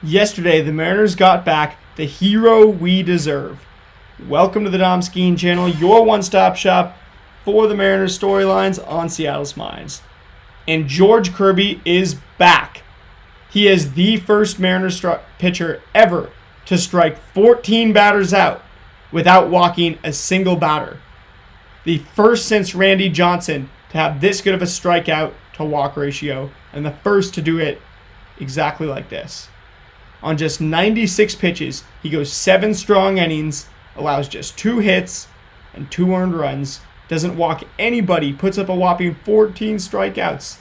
Yesterday, the Mariners got back the hero we deserve. Welcome to the Dom Skeen channel, your one-stop shop for the Mariners storylines on Seattle's minds. And George Kirby is back. He is the first Mariners pitcher ever to strike 14 batters out without walking a single batter. The first since Randy Johnson to have this good of a strikeout to walk ratio, and the first to do it exactly like this. On just 96 pitches, he goes 7 strong innings, allows just 2 hits and 2 earned runs, doesn't walk anybody, puts up a whopping 14 strikeouts,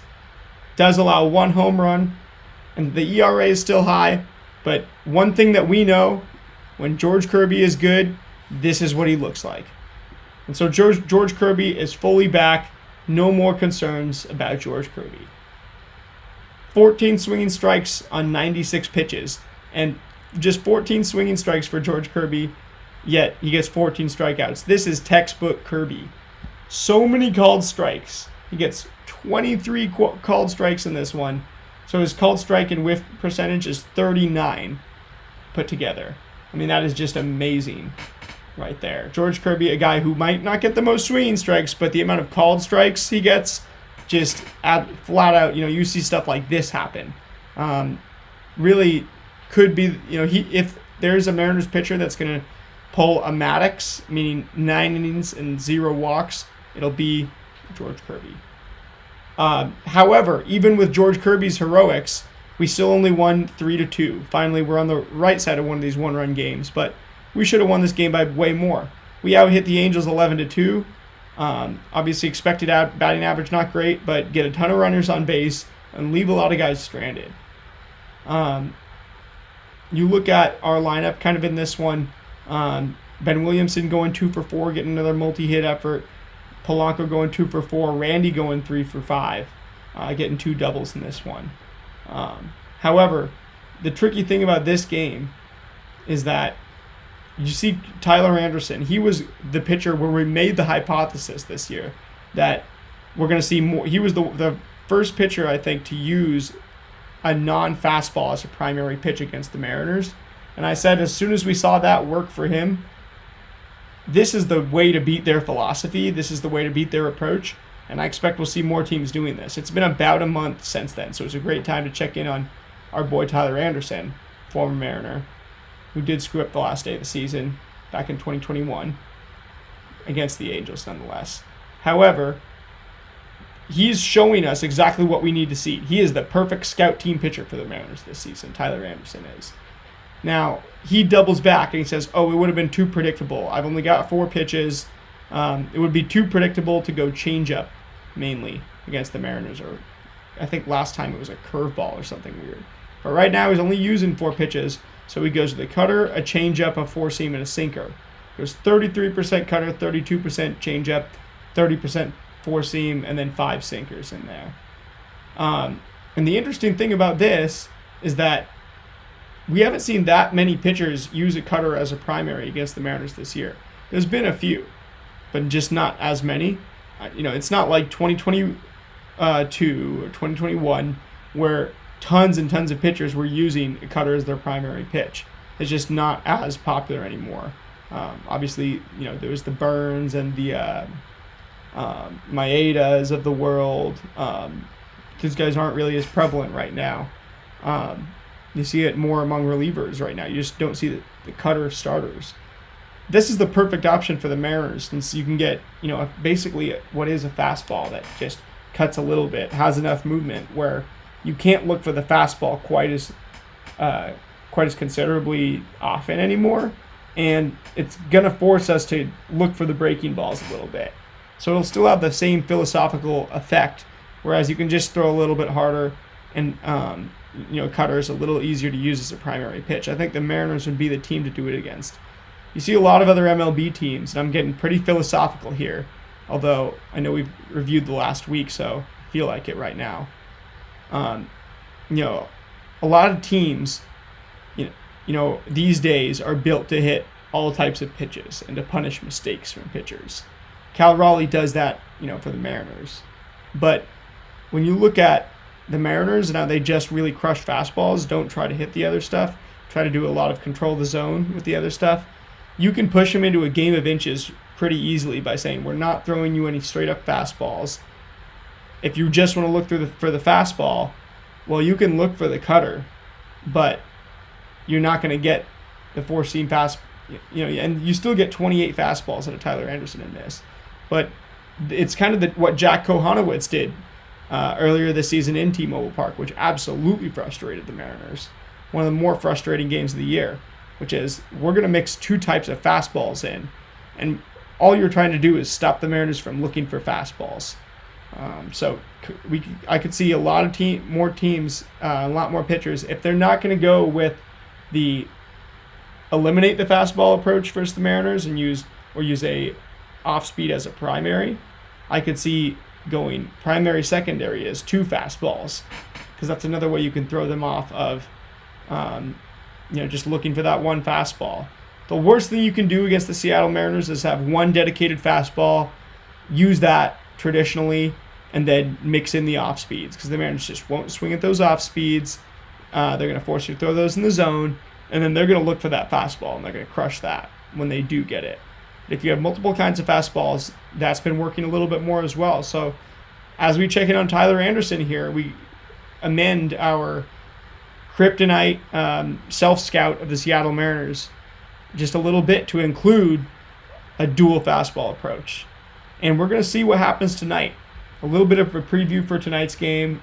does allow 1 home run, and the ERA is still high. But one thing that we know, when George Kirby is good, this is what he looks like. And so George Kirby is fully back. No more concerns about George Kirby. 14 swinging strikes on 96 pitches. And just 14 swinging strikes for George Kirby, yet he gets 14 strikeouts. This is textbook Kirby. So many called strikes. He gets 23 called strikes in this one. So his called strike and whiff percentage is 39 put together. I mean, that is just amazing right there. George Kirby, a guy who might not get the most swinging strikes, but the amount of called strikes he gets, just flat out, you see stuff like this happen. Really could be, if there's a Mariners pitcher that's going to pull a Maddox, meaning 9 innings and 0 walks, it'll be George Kirby. However, even with George Kirby's heroics, we still only won 3-2. Finally, we're on the right side of one of these one-run games, but we should have won this game by way more. We out-hit the Angels 11-2. Obviously, expected batting average not great, but get a ton of runners on base and leave a lot of guys stranded. You look at our lineup kind of in this one. Ben Williamson going 2 for 4, getting another multi-hit effort. Polanco going 2 for 4. Randy going 3 for 5, getting 2 doubles in this one. However, the tricky thing about this game is that you see Tyler Anderson. He was the pitcher where we made the hypothesis this year that we're going to see more. He was the first pitcher, I think, to use a non-fastball as a primary pitch against the Mariners. And I said as soon as we saw that work for him, this is the way to beat their philosophy. This is the way to beat their approach. And I expect we'll see more teams doing this. It's been about a month since then, so it's a great time to check in on our boy Tyler Anderson, former Mariner, who did screw up the last day of the season back in 2021 against the Angels nonetheless. However, he's showing us exactly what we need to see. He is the perfect scout team pitcher for the Mariners this season, Tyler Anderson is. Now, he doubles back and he says, it would have been too predictable. I've only got 4 pitches. It would be too predictable to go changeup mainly against the Mariners. Or I think last time it was a curveball or something weird. But right now he's only using 4 pitches. So he goes with a cutter, a changeup, a 4-seam, and a sinker. There's 33% cutter, 32% changeup, 30% 4-seam, and then 5 sinkers in there. And the interesting thing about this is that we haven't seen that many pitchers use a cutter as a primary against the Mariners this year. There's been a few, but just not as many. It's not like 2022 or 2021 where tons and tons of pitchers were using a cutter as their primary pitch. It's just not as popular anymore. Obviously, there was the Burns and the Maedas of the world. These guys aren't really as prevalent right now. You see it more among relievers right now. You just don't see the cutter starters. This is the perfect option for the Mariners since you can get, basically what is a fastball that just cuts a little bit, has enough movement where you can't look for the fastball quite as considerably often anymore, and it's gonna force us to look for the breaking balls a little bit. So it'll still have the same philosophical effect, whereas you can just throw a little bit harder, and cutter is a little easier to use as a primary pitch. I think the Mariners would be the team to do it against. You see a lot of other MLB teams, and I'm getting pretty philosophical here, although I know we've reviewed the last week, so I feel like it right now. A lot of teams, these days are built to hit all types of pitches and to punish mistakes from pitchers. Cal Raleigh does that, for the Mariners. But when you look at the Mariners, now they just really crush fastballs, don't try to hit the other stuff, try to do a lot of control the zone with the other stuff, you can push them into a game of inches pretty easily by saying, we're not throwing you any straight up fastballs. If you just want to look for the fastball, well, you can look for the cutter, but you're not going to get the four-seam fast, and you still get 28 fastballs out of Tyler Anderson in this. But it's kind of what Jack Kohanowitz did earlier this season in T-Mobile Park, which absolutely frustrated the Mariners. One of the more frustrating games of the year, which is we're going to mix two types of fastballs in, and all you're trying to do is stop the Mariners from looking for fastballs. So I could see a lot of more teams, a lot more pitchers, if they're not going to go with the eliminate the fastball approach versus the Mariners and use a off speed as a primary. I could see going primary secondary as two fastballs, because that's another way you can throw them off of just looking for that one fastball. The worst thing you can do against the Seattle Mariners is have one dedicated fastball, use that traditionally, and then mix in the off speeds, because the Mariners just won't swing at those off speeds. They're going to force you to throw those in the zone, and then they're going to look for that fastball, and they're going to crush that when they do get it. If you have multiple kinds of fastballs, that's been working a little bit more as well. So as we check in on Tyler Anderson here, we amend our Kryptonite self-scout of the Seattle Mariners just a little bit to include a dual fastball approach. And we're going to see what happens tonight. A little bit of a preview for tonight's game.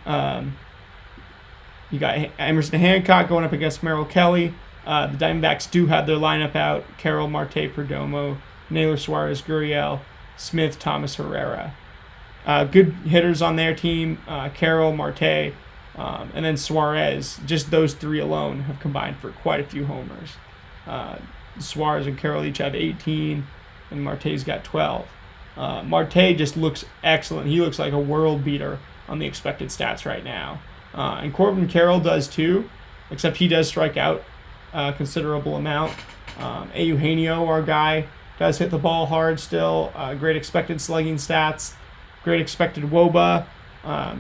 You got Emerson Hancock going up against Merrill Kelly. The Diamondbacks do have their lineup out: Carroll, Marte, Perdomo, Naylor, Suarez, Gurriel, Smith, Thomas, Herrera. Good hitters on their team: Carroll, Marte, and then Suarez. Just those three alone have combined for quite a few homers. Suarez and Carroll each have 18, and Marte's got 12. Marte just looks excellent. He looks like a world beater on the expected stats right now. And Corbin Carroll does too, except he does strike out a considerable amount. Eugenio, our guy, does hit the ball hard still. Great expected slugging stats, great expected WOBA.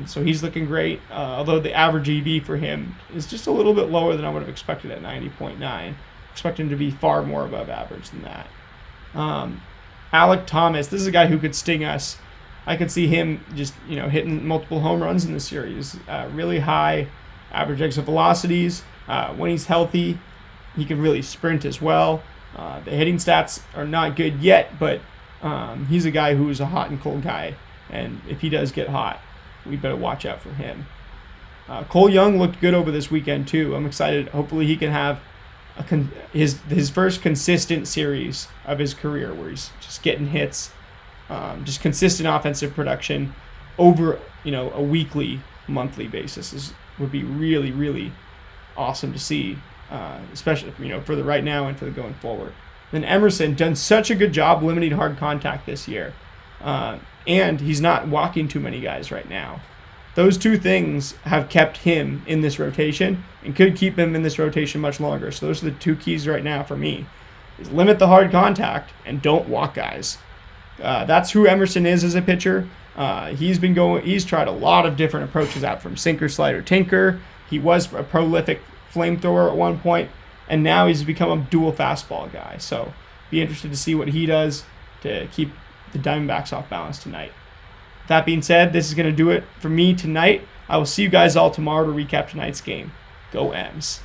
So he's looking great, although the average EV for him is just a little bit lower than I would have expected at 90.9. Expect him to be far more above average than that. Alec Thomas, this is a guy who could sting us. I could see him just hitting multiple home runs in the series. Really high average exit velocities. When he's healthy, he can really sprint as well. The hitting stats are not good yet, but he's a guy who is a hot and cold guy, and if he does get hot, we better watch out for him. Cole Young looked good over this weekend too. I'm excited. Hopefully he can have his first consistent series of his career where he's just getting hits, just consistent offensive production over a weekly, monthly basis would be really, really awesome to see, especially for the right now and for the going forward. Then Emerson done such a good job limiting hard contact this year, and he's not walking too many guys right now. Those two things have kept him in this rotation and could keep him in this rotation much longer. So those are the two keys right now for me: is limit the hard contact and don't walk guys. That's who Emerson is as a pitcher. He's tried a lot of different approaches out, from sinker, slider, tinker. He was a prolific flamethrower at one point, and now he's become a dual fastball guy. So be interested to see what he does to keep the Diamondbacks off balance tonight. That being said, this is going to do it for me tonight. I will see you guys all tomorrow to recap tonight's game. Go M's.